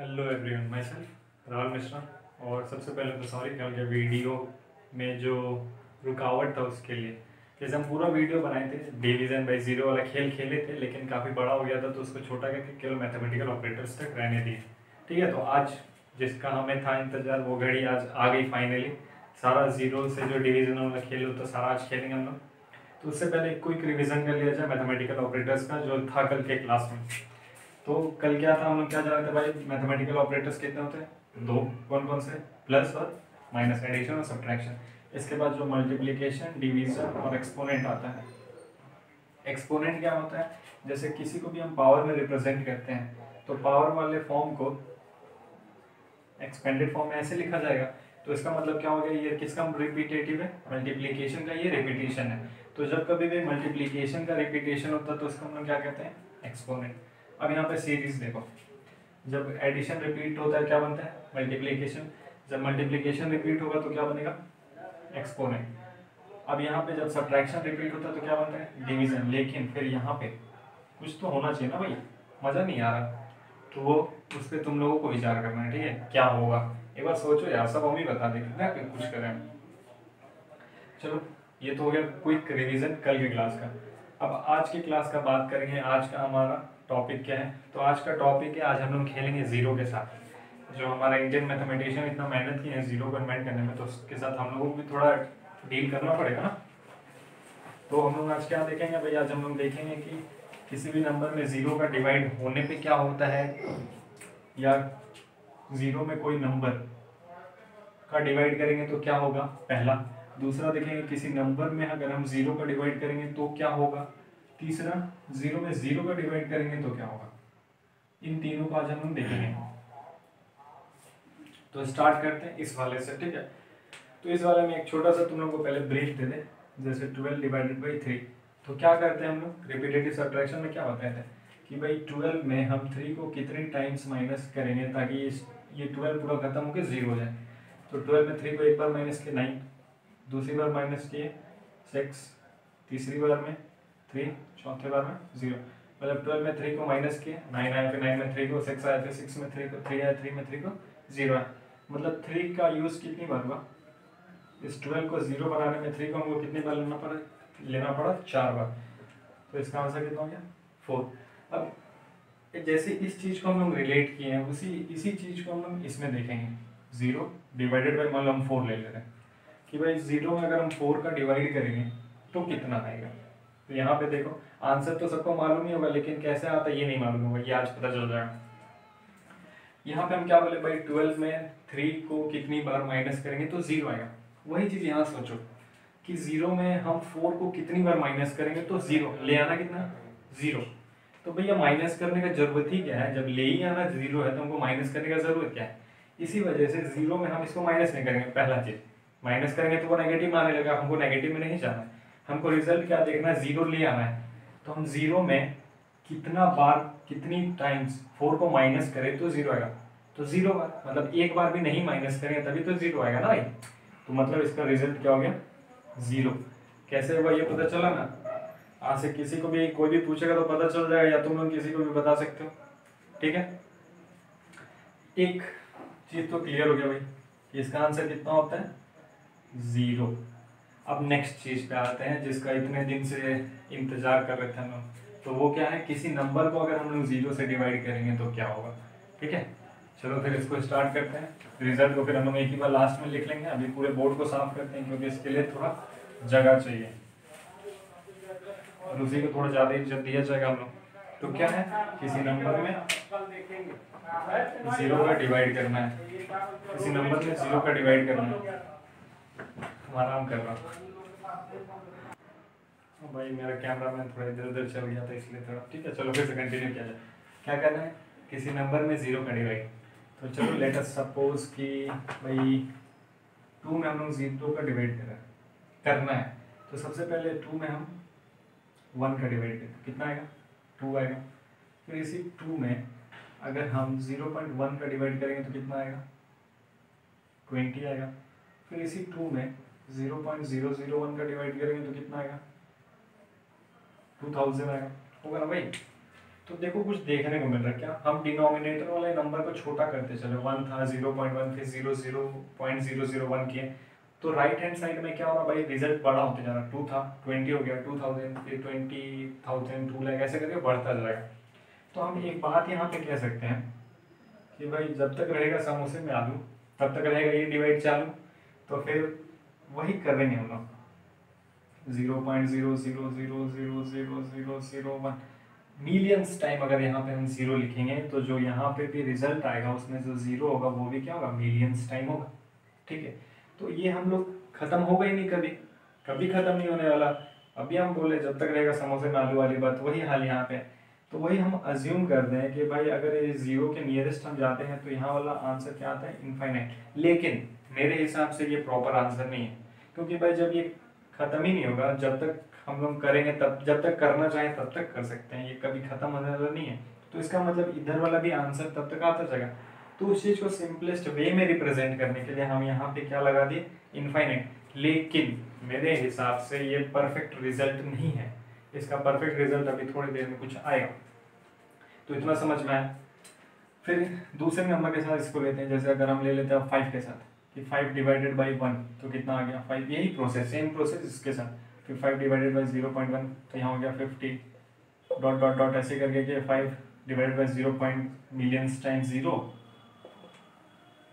Hello everyone, my self Rahul Mishra. और सबसे पहले तो सॉरी क्योंकि वीडियो में जो रुकावट था उसके लिए। जैसे हम पूरा वीडियो बनाए थे, डिवीज़न बाई ज़ीरो वाला खेल खेले थे, लेकिन काफ़ी बड़ा हो गया था तो उसको छोटा करके केवल मैथमेटिकल ऑपरेटर्स तक रहने दिए। ठीक है, तो आज जिसका हमें था इंतज़ार वो घड़ी आज आ गई फाइनली। सारा ज़ीरो से जो डिवीज़न वाला खेल होता सारा आज खेलेंगे हम लोग। तो उससे पहले एक क्विक रिविज़न कर लिया जाए मैथमेटिकल ऑपरेटर्स का जो था कल के क्लास में। तो कल क्या था, हम लोग क्या जान रहे थे भाई, मैथमेटिकल ऑपरेटर्स कितने होते हैं? दो। कौन कौन से? प्लस और माइनस, एडिशन और सब्ट्रैक्शन। इसके बाद जो मल्टीप्लिकेशन, डिवीजन और एक्सपोनेंट आता है। एक्सपोनेंट क्या होता है? जैसे किसी को भी हम पावर में रिप्रेजेंट करते हैं तो पावर वाले फॉर्म को एक्सपेंडेड फॉर्म में ऐसे लिखा जाएगा। तो इसका मतलब क्या हो गया, ये किसका रिपीटेटिव है? मल्टीप्लिकेशन का ये रिपीटेशन है। तो जब कभी भी मल्टीप्लिकेशन का रिपीटेशन होता है तो उसको हम लोग क्या कहते हैं? एक्सपोनेंट। अब यहाँ पे सीरीज देखो, जब एडिशन रिपीट होता है क्या बनता है? मल्टीप्लिकेशन। जब मल्टीप्लिकेशन रिपीट होगा तो क्या बनेगा? एक्सपोनेंट। अब यहाँ पे जब सब्ट्रैक्शन रिपीट होता है तो क्या बनता है? डिवीजन। लेकिन फिर यहाँ पे कुछ तो होना चाहिए ना भाई, मज़ा नहीं आ रहा। तो वो उस पर तुम लोगों को विचार करना है, ठीक है? क्या होगा एक बार सोचो यार, सब हम ही बता देंगे ना कि कुछ करें। चलो, ये तो हो गया क्विक रिवीजन कल की क्लास का। अब आज की क्लास का बात करेंगे। आज का हमारा टॉपिक क्या है? तो आज का टॉपिक है, आज हम लोग खेलेंगे जीरो के साथ। जो हमारा इंडियन मैथमेटिशियन इतना मेहनत किए हैं जीरो को इन्वेंट करने में, तो उसके साथ हम लोगों को भी थोड़ा डील करना पड़ेगा ना। तो हम लोग आज क्या देखेंगे भाई? आज हम लोग देखेंगे कि किसी भी नंबर में जीरो का डिवाइड होने पे क्या होता है, या जीरो में कोई नंबर का डिवाइड करेंगे तो क्या होगा, पहला। दूसरा देखेंगे किसी नंबर में अगर हम जीरो का डिवाइड करेंगे तो क्या होगा। तीसरा, जीरो में जीरो का डिवाइड करेंगे तो क्या होगा। इन तीनों को आज हम लोग देखेंगे। तो स्टार्ट करते हैं इस वाले से, ठीक है? तो इस वाले में एक छोटा सा तुम लोग को पहले ब्रीफ दे दे। जैसे 12 डिवाइडेड बाई 3, तो क्या करते हैं हम लोग? रिपीटेटिव सब्ट्रैक्शन में क्या बताते हैं कि भाई 12 में हम 3 को कितनी टाइम्स माइनस करेंगे ताकि ये 12 पूरा खत्म होकर जीरो हो जाए। तो 12 में 3 को एक बार माइनस किए 9, दूसरी बार माइनस किए 6, तीसरी बार में 3, चौथे बार में 0। मतलब 12 में 3 को माइनस किए 9 आया, फिर 9 में 3 को 6 आया, फिर 6 में 3 को 3 आया, 3 में 3 को 0 आया। मतलब 3 का यूज़ कितनी बार हुआ? इस 12 को 0 बनाने में 3 को हमको कितनी बार लेना पड़ा 4 बार। तो इसका आंसर कितना हो गया? 4। अब जैसे इस चीज़ को हम लोग रिलेट किए हैं इसी चीज़ को हम लोग इसमें देखेंगे। 0 डिवाइडेड बाई, मान लो हम 4 ले ले रहे हैं कि भाई 0 में अगर हम 4 का डिवाइड करेंगे तो कितना आएगा। तो यहाँ पे देखो, आंसर तो सबको मालूम ही होगा, लेकिन कैसे आता है ये नहीं मालूम होगा, ये आज पता चल जाएगा। यहाँ पे हम क्या बोले भाई, 12 में 3 को कितनी बार माइनस करेंगे तो 0 आएगा। वही चीज़ यहाँ सोचो कि 0 में हम 4 को कितनी बार माइनस करेंगे तो 0 ले आना कितना? 0। तो भैया माइनस करने का जरूरत ही क्या है? जब ले ही आना 0 है तो हमको माइनस करने का जरूरत क्या है? इसी वजह से 0 में हम इसको माइनस नहीं करेंगे। पहला चीज़, माइनस करेंगे तो वो नेगेटिव आने लगा, हमको नेगेटिव में नहीं जाना है। हमको रिजल्ट क्या देखना है? 0 ले आना है। तो हम 0 में कितना बार, कितनी टाइम्स 4 को माइनस करें तो 0 आएगा। तो 0 बार, मतलब एक बार भी नहीं माइनस करेंगे तभी तो 0 आएगा ना भाई। तो मतलब इसका रिजल्ट क्या हो गया? 0। कैसे हुआ ये पता चला ना? आज से किसी को भी कोई भी पूछेगा तो पता चल जाएगा, या तुम लोग किसी को भी बता सकते हो, ठीक है? एक चीज तो क्लियर हो गया भाई, इसका आंसर कितना होता है? 0। अब नेक्स्ट चीज पे आते हैं जिसका इतने दिन से इंतजार कर रहे थे हम लोग। तो वो क्या है? किसी नंबर को अगर हम लोग 0 से डिवाइड करेंगे तो क्या होगा, ठीक है? चलो फिर इसको स्टार्ट करते हैं। रिजल्ट को फिर हम लोग एक ही बार लास्ट में लिख लेंगे। अभी पूरे बोर्ड को साफ करते हैं क्योंकि इसके लिए थोड़ा जगह चाहिए और उसी को थोड़ा ज़्यादा इज्जत दिया जाएगा हम लोग। तो क्या है? किसी नंबर में 0 का डिवाइड करना है, किसी नंबर में 0 का डिवाइड करना है। आराम कर रहा भाई, मेरा कैमरा मैन थोड़ा इधर उधर चल गया था इसलिए थोड़ा, ठीक है? चलो फिर से कंटिन्यू किया जाए। क्या करना है? किसी नंबर में 0 का डिवाइड। तो चलो लेट अस सपोज कि भाई 2 में हम लोग 0 का डिवाइड करना है। तो सबसे पहले 2 में हम 1 का डिवाइड करें तो कितना आएगा? 2 आएगा। फिर इसी 2 में अगर हम 0.1 का डिवाइड करेंगे तो कितना आएगा? 20 आएगा। फिर इसी 2 में 0.001 का डिवाइड करेंगे तो कितना आएगा? 2000 आएगा। होगा ना भाई? तो देखो कुछ देखने को मिल रहा है क्या, हम डिनोमिनेटर वाले नंबर को छोटा करते चले, 1 था 0.1 फिर 0.001 किए, तो राइट हैंड साइड में क्या हो रहा भाई, रिजल्ट बड़ा होते जा रहा, 2 था 20 हो गया, 2000 फिर 20,000 2 लाख ऐसे करके बढ़ता जाएगा। तो हम एक बात यहाँ पे कह सकते हैं कि भाई जब तक रहेगा समोसे में आलू तब तक रहेगा ये डिवाइड चालू, तो फिर वही करेंगे हम लोग 0.00000001 मिलियंस टाइम। अगर यहाँ पे हम जीरो लिखेंगे तो जो यहाँ पे भी रिजल्ट आएगा उसमें जो जीरो होगा वो भी क्या होगा, मिलियंस टाइम होगा। ठीक है, तो ये हम लोग खत्म होगा ही नहीं, कभी कभी खत्म नहीं होने वाला। अभी हम बोले जब तक रहेगा समोसे में आलू वाली बात, वही हाल यहाँ पे। तो वही हम अज्यूम करते हैं कि भाई अगर ये जीरो के नियरेस्ट हम जाते हैं तो यहाँ वाला आंसर क्या आता है, इनफाइनाइट। लेकिन मेरे हिसाब से ये प्रॉपर आंसर नहीं है, क्योंकि भाई जब ये खत्म ही नहीं होगा, जब तक हम लोग करेंगे तब, जब तक करना चाहें तब तक कर सकते हैं, ये कभी खत्म होने वाला नहीं है। तो इसका मतलब इधर वाला भी आंसर तब तक आता जाएगा। तो उस चीज को सिंपलेस्ट वे में रिप्रेजेंट करने के लिए हम यहाँ पे क्या लगा दिए, इनफाइनाइट। लेकिन मेरे हिसाब से ये परफेक्ट रिजल्ट नहीं है, इसका परफेक्ट रिजल्ट अभी थोड़ी देर में कुछ आएगा। तो इतना समझ में आया। फिर दूसरे नंबर के साथ इसको लेते हैं, जैसे अगर हम ले लेते हैं 5 के साथ कि 5 डिवाइडेड बाई 1 तो कितना आ गया 5, यही प्रोसेस सेम प्रोसेस इसके साथ। फिर 5 डिवाइडेड बाई 0.1 तो यहाँ हो गया 50 डॉट डॉट डॉट ऐसे करके कि 5 डिवाइडेड बाई 0 मिलियंस टाइम्स 0,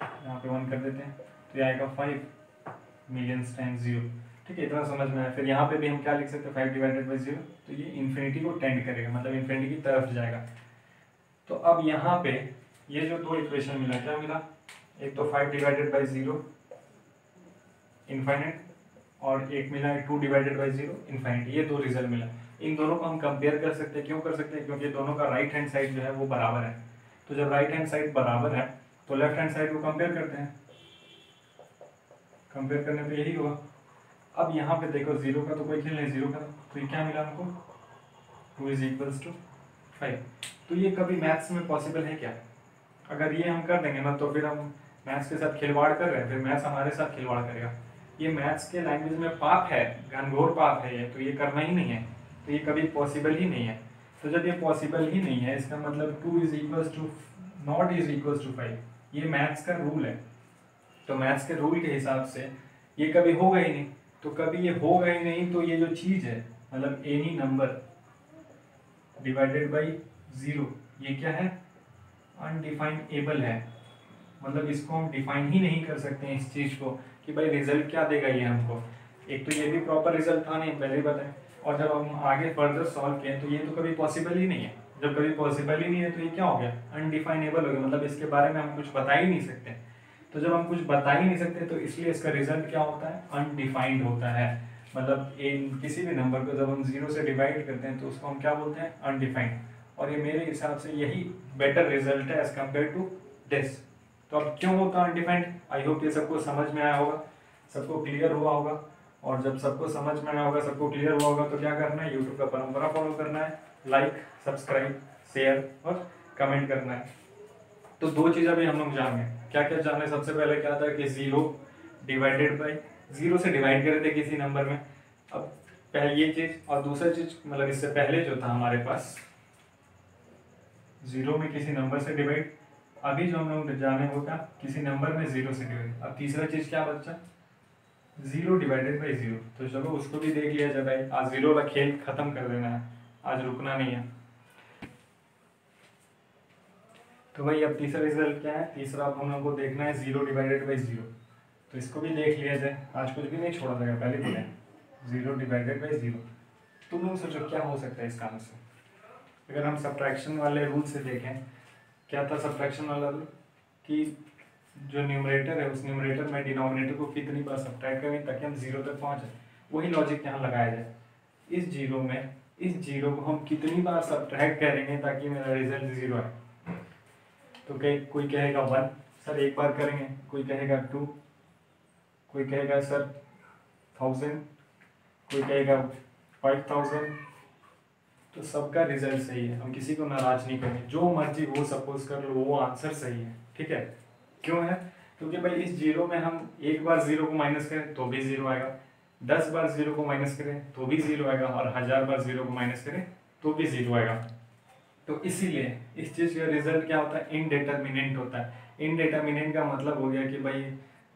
यहाँ पे 1 कर देते हैं तो ये आएगा 5 मिलियंस टाइम्स 0। ठीक है, इतना समझ में आया। फिर यहाँ पे भी हम क्या लिख सकते हैं 5 डिवाइडेड बाई 0, तो ये इन्फिनिटी को टेंड करेगा, मतलब इन्फिनिटी की तरफ जाएगा। तो अब यहाँ पे ये जो दो इक्वेशन मिला, क्या मिला, एक तो 5 डिवाइडेड बाई 0 इनफाइनाइट और एक मिला है 2 डिवाइडेड बाई 0 इनफाइनाइट। ये दो रिजल्ट मिला। इन दोनों को हम कंपेयर कर सकते हैं। क्यों कर सकते हैं, क्योंकि दोनों का राइट हैंड साइड जो है वो बराबर है। तो जब राइट हैंड साइड बराबर है तो लेफ्ट हैंड साइड को कंपेयर करते हैं, कंपेयर करने पे यही होगा। अब यहाँ पे देखो जीरो का तो कोई खेल नहीं, जीरो का तो ये क्या मिला हमको 2 इज इक्वल्स टू 5। तो ये कभी मैथ्स में पॉसिबल है क्या? अगर ये हम कर देंगे ना तो फिर हम मैथ्स के साथ खिलवाड़ कर रहे हैं, फिर मैथ्स हमारे साथ खिलवाड़ करेगा। ये मैथ्स के लैंग्वेज में पाप है, घनघोर पाप है ये, तो ये करना ही नहीं है। तो ये कभी पॉसिबल ही नहीं है। तो जब ये पॉसिबल ही नहीं है इसका मतलब 2 is equals to not is equals to 5, ये मैथ्स का रूल है। तो मैथ्स के रूल के हिसाब से ये कभी होगा ही नहीं। तो कभी ये होगा ही नहीं, तो ये जो चीज़ है मतलब एनी नंबर डिवाइडेड बाई 0, ये क्या है, अनडिफाइनेबल है। मतलब इसको हम डिफाइन ही नहीं कर सकते हैं इस चीज़ को कि भाई रिजल्ट क्या देगा ये हमको। एक तो ये भी प्रॉपर रिजल्ट था नहीं, पहले ही बताएं। और जब हम आगे फर्दर सॉल्व किए तो ये तो कभी पॉसिबल ही नहीं है। जब कभी पॉसिबल ही नहीं है तो ये क्या हो गया, अनडिफाइनेबल हो गया, मतलब इसके बारे में हम कुछ बता ही नहीं सकते। तो जब हम कुछ बता ही नहीं सकते तो इसलिए इसका रिजल्ट क्या होता है, अनडिफाइंड होता है। मतलब किसी भी नंबर को जब हम 0 से डिवाइड करते हैं तो उसको हम क्या बोलते हैं, अनडिफाइंड। और ये मेरे हिसाब से यही बेटर रिजल्ट है एज कम्पेयर टू दिस। तो अब क्यों होता है अनडिफाइंड, आई होप ये सबको समझ में आया होगा, सबको क्लियर हुआ होगा। और जब सबको समझ में आया होगा, सबको क्लियर हुआ होगा, तो क्या करना है, यूट्यूब का परंपरा फॉलो करना है, लाइक सब्सक्राइब शेयर और कमेंट करना है। तो दो चीज़ अभी हम लोग जान गए। क्या क्या जाने, सबसे पहले क्या था कि 0 डिवाइडेड बाई 0 से डिवाइड करे थे किसी नंबर में। अब पहले ये चीज़, और दूसरा चीज़ मतलब इससे पहले जो था हमारे पास 0 में किसी नंबर से डिवाइड, अभी जो हम लोग जाने वो क्या, किसी नंबर में 0 से डिवाइड। अब तीसरा चीज़ क्या बच्चा, 0 डिवाइडेड बाई 0। तो चलो उसको भी देख लिया जाए भाई, आज 0 वाला खेल खत्म कर देना है, आज रुकना नहीं है। तो भाई अब तीसरा रिजल्ट क्या है, तीसरा अब हम लोग को देखना है 0 डिवाइडेड बाई 0। तो इसको भी देख लिया जाए, आज कुछ भी नहीं छोड़ा जाएगा, पहले बोले 0 डिवाइडेड बाई 0। तुम लोग सोचो क्या हो सकता है इसका आंसर। अगर हम सब्ट्रैक्शन वाले रूल से देखें, क्या था सब्ट्रैक्शन वाला रूल, कि जो न्यूमरेटर है उस न्यूमरेटर में डिनोमिनेटर को कितनी बार सब्ट्रैक्ट करें ताकि हम 0 तक पहुँच जाए। वही लॉजिक यहाँ लगाया जाए, इस 0 में इस 0 को हम कितनी बार सब्ट्रैक्ट करेंगे ताकि मेरा रिजल्ट 0 आए। तो कोई कहेगा 1 सर एक बार करेंगे, कोई कहेगा 2, कोई कहेगा सर 1000, कोई कहेगा 5000। तो सबका रिजल्ट सही है, हम किसी को नाराज नहीं करेंगे, जो मर्जी वो सपोज कर लो वो आंसर सही है। ठीक है, क्यों है, क्योंकि भाई इस 0 में हम एक बार 0 को माइनस करें तो भी 0 आएगा, 10 बार 0 को माइनस करें तो भी 0 आएगा, और 1000 बार 0 को माइनस करें तो भी 0 आएगा। तो इसीलिए इस चीज़ का रिजल्ट क्या होता है, इनडेटर्मिनेंट होता है। इनडेटर्मिनेंट का मतलब हो गया कि भाई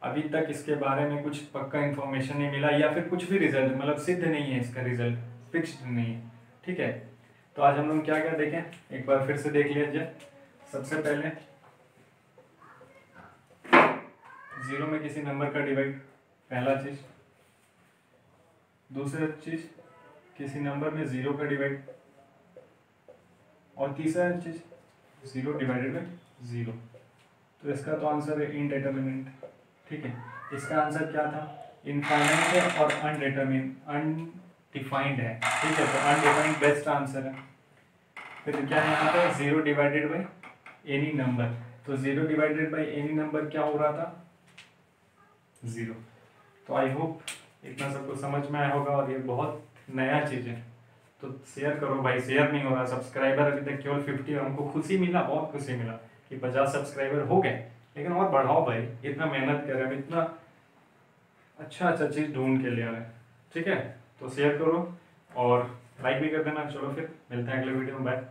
अभी तक इसके बारे में कुछ पक्का इन्फॉर्मेशन नहीं मिला, या फिर कुछ भी रिजल्ट मतलब सिद्ध नहीं है, इसका रिजल्ट फिक्स्ड नहीं है। ठीक है, तो आज हम लोग क्या क्या देखें, एक बार फिर से देख लीजिए। सबसे पहले जीरो में किसी नंबर का डिवाइड, पहला चीज। दूसरा चीज किसी नंबर में जीरो का डिवाइड, और तीसरा चीज जीरो डिवाइडेड बाई जीरो। तो इसका तो आंसर है इनडेटर्मिनेंट। ठीक है, इसका आंसर क्या था, इनफाइनाइट है और अनडिफाइंड है। ठीक है, तो अनडिफाइंड बेस्ट आंसर है। फिर क्या है यहाँ पे, zero divided by any number. तो zero divided by any number क्या हो रहा था, जीरो। तो आई होप इतना सबको समझ में आया होगा, और ये बहुत नया चीज़ है। तो शेयर करो भाई, शेयर नहीं हो रहा। सब्सक्राइबर अभी तक केवल 50, हमको खुशी मिला, बहुत खुशी मिला कि 50 सब्सक्राइबर हो गए, लेकिन और बढ़ाओ भाई, इतना मेहनत कर रहे हैं, इतना अच्छा चीज़ ढूंढ के ले आ रहे हैं। ठीक है, तो शेयर करो और लाइक भी कर देना। चलो फिर मिलते हैं अगले वीडियो में, बाय।